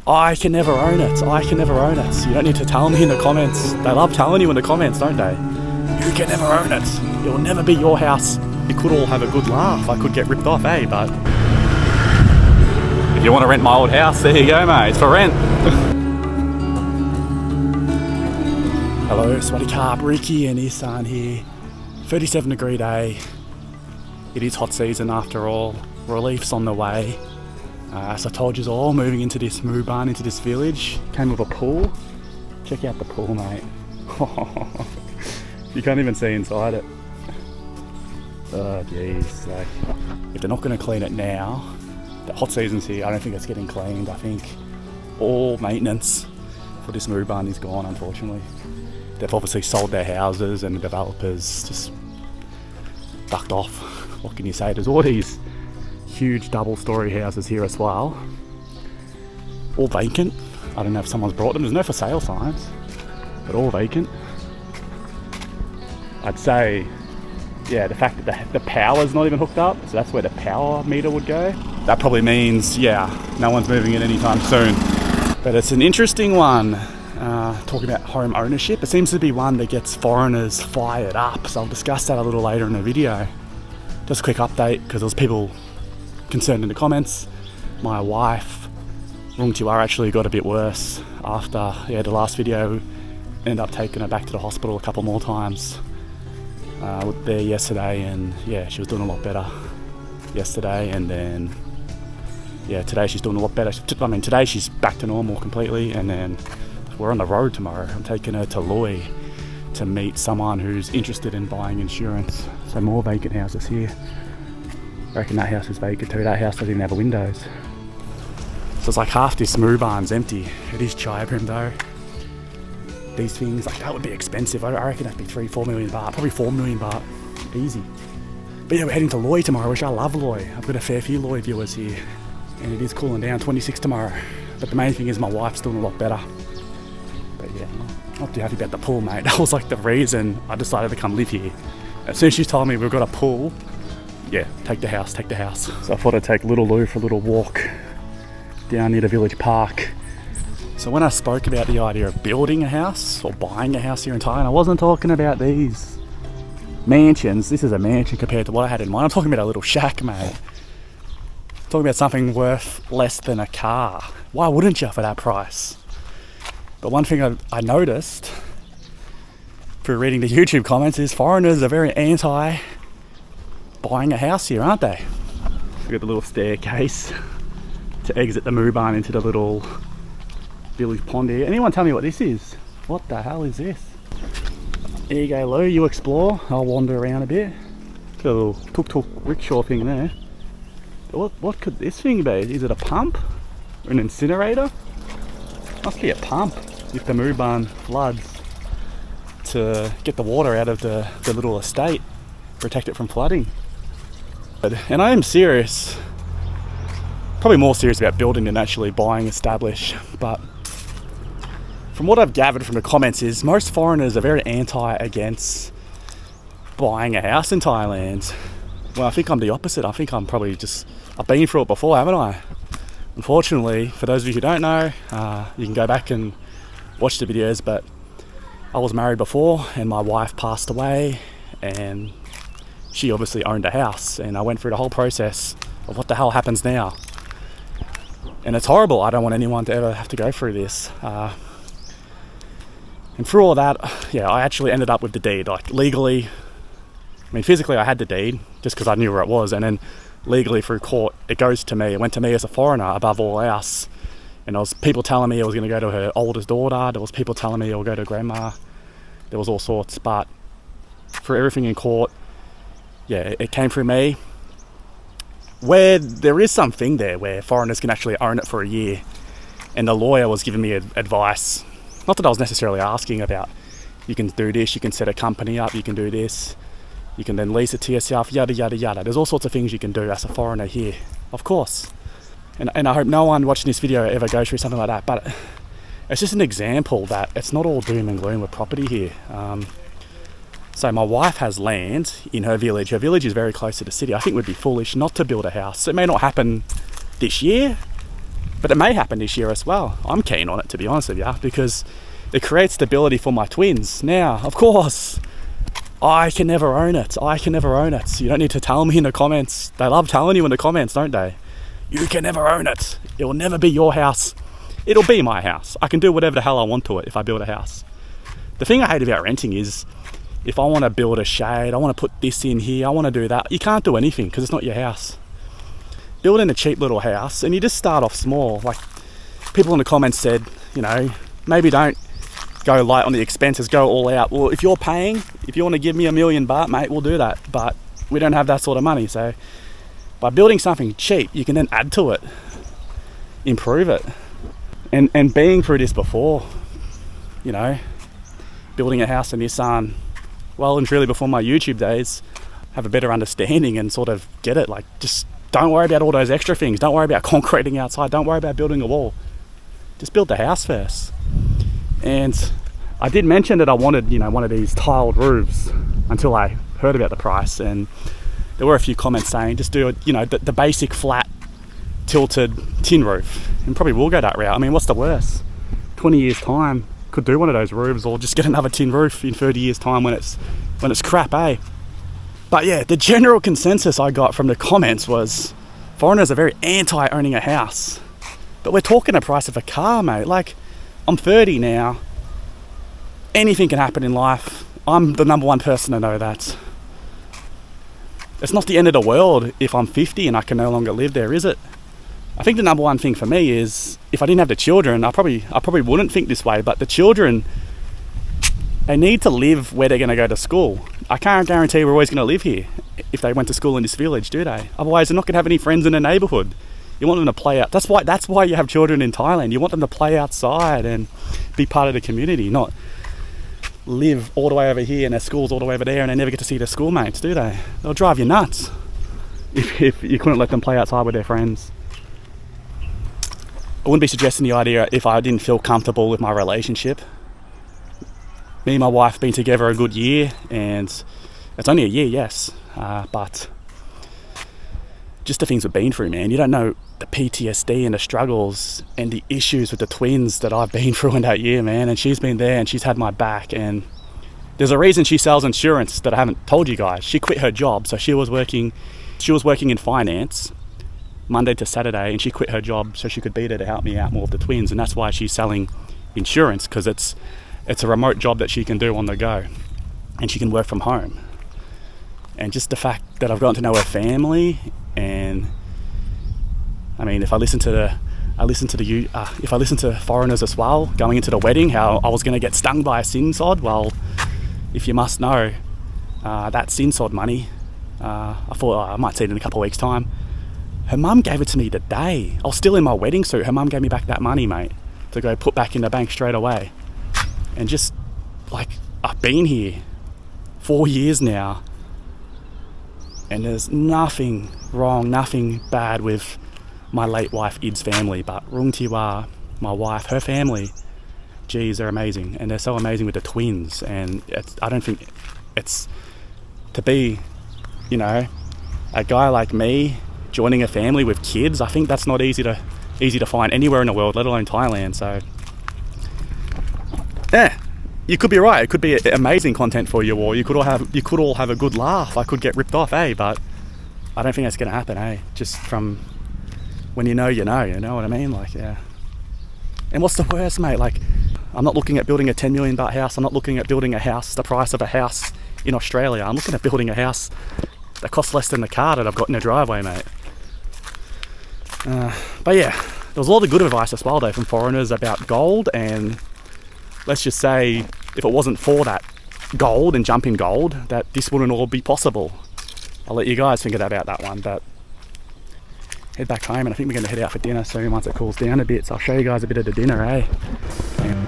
I can never own it. I can never own it. You don't need to tell me in the comments. They love telling you in the comments, don't they? You can never own it. It will never be your house. You could all have a good laugh. I could get ripped off, eh? But if you want to rent my old house, there you go, mate. It's for rent. Hello, Swaddy Carp, Ricky and Isaan here. 37-degree day. It is hot season after all. Relief's on the way. As I told you all, moving into this barn, into this village. Came with a pool. Check out the pool, mate. You can't even see inside it. Oh jeez, like, if they're not going to clean it now, the hot season's here, I don't think it's getting cleaned. I think all maintenance for this moo barn is gone, unfortunately. They've obviously sold their houses and the developers just ducked off. What can you say? There's all these huge double-storey houses here as well. All vacant. I don't know if someone's brought them. There's no for sale signs, but all vacant. I'd say, yeah, the fact that the power's not even hooked up, so that's where the power meter would go. That probably means, yeah, no one's moving in anytime soon. But it's an interesting one, talking about home ownership. It seems to be one that gets foreigners fired up, so I'll discuss that a little later in the video. Just a quick update, because there was people concerned in the comments. My wife, Rung Tiwar, actually got a bit worse after the last video. Ended up taking her back to the hospital a couple more times. There yesterday, and yeah, she was doing a lot better yesterday, and then yeah, today she's doing a lot better. I mean, today she's back to normal completely, and then we're on the road tomorrow. I'm taking her to Loy to meet someone who's interested in buying insurance. So more vacant houses here. I reckon that house is vacant too. That house doesn't even have windows. So it's like half this moo barn's empty. It is Chaiyaphum though. These things, like, that would be expensive. I reckon that'd be 3-4 million baht, probably 4 million baht, easy. But yeah, we're heading to Loy tomorrow, which I love Loy. I've got a fair few Loy viewers here, and it is cooling down, 26 tomorrow. But the main thing is my wife's doing a lot better. But yeah, I'm not too happy about the pool, mate. That was like the reason I decided to come live here. As soon as she told me we've got a pool, yeah, take the house, take the house. So I thought I'd take little Lou for a little walk down near the village park. So when I spoke about the idea of building a house or buying a house here in Thailand, I wasn't talking about these mansions. This is a mansion compared to what I had in mind. I'm talking about a little shack, mate. I'm talking about something worth less than a car. Why wouldn't you for that price? But one thing I noticed through reading the YouTube comments is foreigners are very anti buying a house here, aren't they? We've got the little staircase to exit the moo barn into the little village pond here. Anyone tell me what this is? What the hell is this? There you go, Lou, you explore. I'll wander around a bit. Got a little tuk-tuk rickshaw thing there. What could this thing be? Is it a pump? Or an incinerator? Must be a pump if the moo barn floods, to get the water out of the little estate, protect it from flooding. And I am serious, probably more serious about building than actually buying established, but from what I've gathered from the comments is most foreigners are very against buying a house in Thailand. Well, I think I'm the opposite. I think I'm probably I've been through it before, haven't I? Unfortunately, for those of you who don't know, you can go back and watch the videos, but I was married before and my wife passed away, and she obviously owned a house, and I went through the whole process of what the hell happens now. And it's horrible. I don't want anyone to ever have to go through this. And through all that, yeah, I actually ended up with the deed. Like, legally, I mean, physically I had the deed just because I knew where it was, and then legally through court, it goes to me. It went to me as a foreigner above all else. And there was people telling me it was going to go to her oldest daughter. There was people telling me it will go to grandma. There was all sorts. But for everything in court, yeah, it came through me. Where there is something there where foreigners can actually own it for a year. And the lawyer was giving me advice. Not that I was necessarily asking about, you can do this, you can set a company up, you can do this, you can then lease it to yourself, yada, yada, yada. There's all sorts of things you can do as a foreigner here, of course. And I hope no one watching this video ever goes through something like that, but it's just an example that it's not all doom and gloom with property here. So my wife has land in her village. Her village is very close to the city. I think it would be foolish not to build a house. It may not happen this year, But it may happen this year as well. I'm keen on it, to be honest with you, because it creates stability for my twins. Now, of course, I can never own it. You don't need to tell me in the comments. They love telling you in the comments, don't they? You can never own it. It will never be your house. It'll be my house. I can do whatever the hell I want to it if I build a house. The thing I hate about renting is, if I want to build a shade, I want to put this in here, I want to do that, you can't do anything because it's not your house. Building a cheap little house, and you just start off small. Like, people in the comments said, you know, maybe don't go light on the expenses, go all out. Well, if you're paying, if you want to give me $1 million baht, mate, we'll do that. But we don't have that sort of money. So by building something cheap, you can then add to it, improve it. And being through this before, you know, building a house in Isaan, well and truly before my YouTube days, have a better understanding and sort of get it. Like, just don't worry about all those extra things. Don't worry about concreting outside. Don't worry about building a wall. Just build the house first. And I did mention that I wanted, you know, one of these tiled roofs until I heard about the price. And there were a few comments saying, just do it, you know, the basic flat tilted tin roof. And probably will go that route. I mean, what's the worst? 20 years time, could do one of those roofs, or just get another tin roof in 30 years time when it's crap, eh? But yeah, the general consensus I got from the comments was foreigners are very anti-owning a house. But we're talking the price of a car, mate. Like, I'm 30 now. Anything can happen in life. I'm the number one person to know that. It's not the end of the world if I'm 50 and I can no longer live there, is it? I think the number one thing for me is, if I didn't have the children, I probably wouldn't think this way, but the children, they need to live where they're going to go to school. I can't guarantee we're always going to live here if they went to school in this village, do they? Otherwise, they're not going to have any friends in the neighbourhood. You want them to play out. That's why you have children in Thailand. You want them to play outside and be part of the community, not live all the way over here and their school's all the way over there and they never get to see their schoolmates, do they? They'll drive you nuts if you couldn't let them play outside with their friends. I wouldn't be suggesting the idea if I didn't feel comfortable with my relationship. Me and my wife been together a good year, and it's only a year, yes, but just the things we've been through, man. You don't know the PTSD and the struggles and the issues with the twins that I've been through in that year, man. And she's been there and she's had my back. And there's a reason she sells insurance that I haven't told you guys. She quit her job, so she was working in finance Monday to Saturday, and she quit her job so she could be there to help me out more with the twins. And that's why she's selling insurance, because it's a remote job that she can do on the go, and she can work from home. And just the fact that I've gotten to know her family, and I mean, if I listen to foreigners as well going into the wedding, how I was going to get stung by a sin sod. Well, if you must know, that sin sod money, I thought I might see it in a couple of weeks' time. Her mum gave it to me the day I was still in my wedding suit. Her mum gave me back that money, mate, to go put back in the bank straight away. And just like, I've been here 4 years now, and there's nothing wrong, nothing bad with my late wife Id's family, but Rung Tiwa, my wife, her family, geez, they're amazing. And they're so amazing with the twins. And I don't think it's to be, you know, a guy like me joining a family with kids. I think that's not easy to find anywhere in the world, let alone Thailand. So yeah, you could be right. It could be amazing content for you, or you could all have a good laugh. I could get ripped off, but I don't think that's going to happen, just from when you know what I mean? Like, yeah. And what's the worst, mate? Like, I'm not looking at building a 10 million baht house. I'm not looking at building a house the price of a house in Australia. I'm looking at building a house that costs less than the car that I've got in the driveway, mate. But yeah, there was a lot of good advice as well, though, from foreigners about gold. And let's just say, if it wasn't for that gold and jump in gold, that this wouldn't all be possible. I'll let you guys think about that one, but head back home, and I think we're going to head out for dinner soon once it cools down a bit. So I'll show you guys a bit of the dinner, eh? Yeah.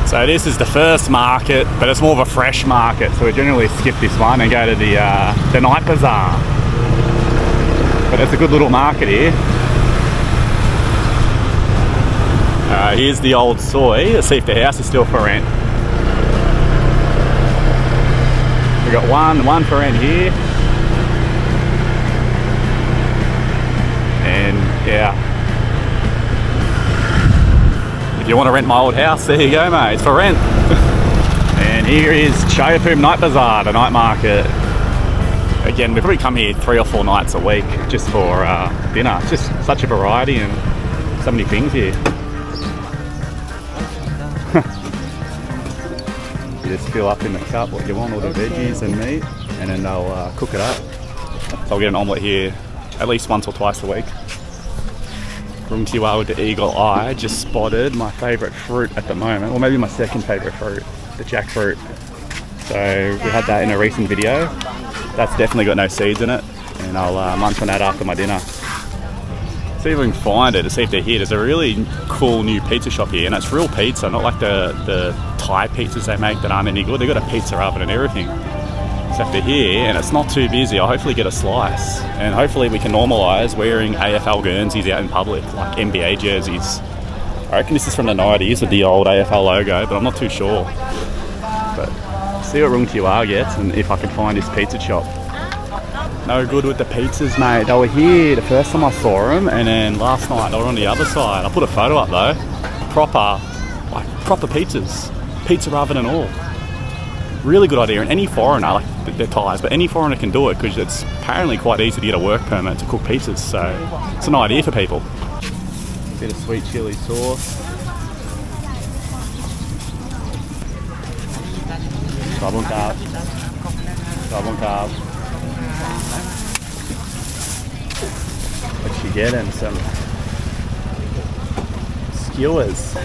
So this is the first market, but it's more of a fresh market, so we generally skip this one and go to the night bazaar. But it's a good little market here. Here's the old soy. Let's see if the house is still for rent. We've got one for rent here. And yeah. If you want to rent my old house, there you go, mate. It's for rent. And here is Chaiyaphum Night Bazar, the night market. Again, we probably come here 3 or 4 nights a week just for dinner. It's just such a variety and so many things here. You just fill up in the cup what you want, all the veggies and meat, and then they'll cook it up. So I'll get an omelette here at least once or twice a week. From Tiwa with the eagle eye, just spotted my favourite fruit at the moment, or maybe my second favourite fruit, the jackfruit. So we had that in a recent video. That's definitely got no seeds in it, and I'll munch on that after my dinner. See if we can find it, to see if they're here. There's a really cool new pizza shop here, and it's real pizza, not like the Thai pizzas they make that aren't any good. They've got a pizza oven and everything. So if they're here, and it's not too busy, I'll hopefully get a slice. And hopefully we can normalise wearing AFL Guernseys out in public, like NBA jerseys. I reckon this is from the 90s with the old AFL logo, but I'm not too sure. But see what Rung Tiwa gets, and if I can find this pizza shop. No good with the pizzas, mate. They were here the first time I saw them, and then last night they were on the other side. I put a photo up though. Proper pizzas. Pizza oven and all. Really good idea. And any foreigner, like they're Thais, but any foreigner can do it because it's apparently quite easy to get a work permit to cook pizzas. So it's an idea for people. Bit of sweet chili sauce. Sabun carb. Sabun carb. What you getting? Some skewers.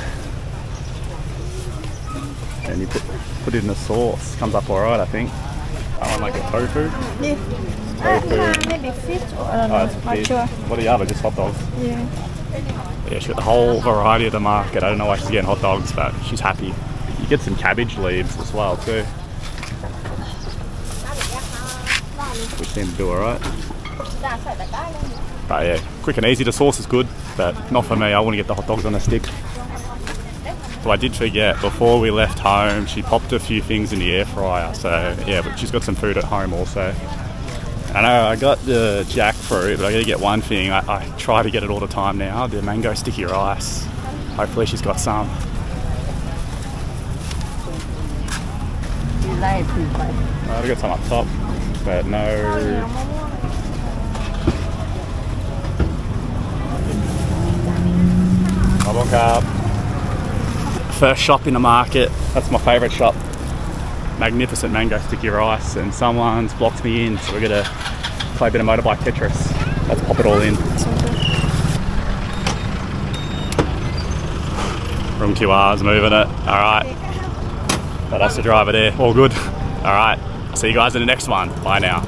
And you put it in the sauce. Comes up alright, I think. I want like a tofu. Yeah. Tofu. Maybe fish or I don't Oh, know. it's a Not fish. sure. What are the other? Just hot dogs? Yeah. Yeah, she's got the whole variety of the market. I don't know why she's getting hot dogs, but she's happy. You get some cabbage leaves as well too. We seem to do alright. But yeah, quick and easy. The sauce is good, but not for me. I want to get the hot dogs on a stick. Well, I did forget, before we left home, she popped a few things in the air fryer. So yeah, but she's got some food at home also. I know I got the jackfruit, but I gotta get one thing. I try to get it all the time now, the mango sticky rice. Hopefully she's got some. I got some up top, but no. Bubble carb. First shop in the market. That's my favourite shop. Magnificent mango sticky rice, and someone's blocked me in, so we're gonna play a bit of motorbike Tetris. Let's pop it all in. Room 2R's moving it. Alright. That's the driver there. All good. Alright. See you guys in the next one. Bye now.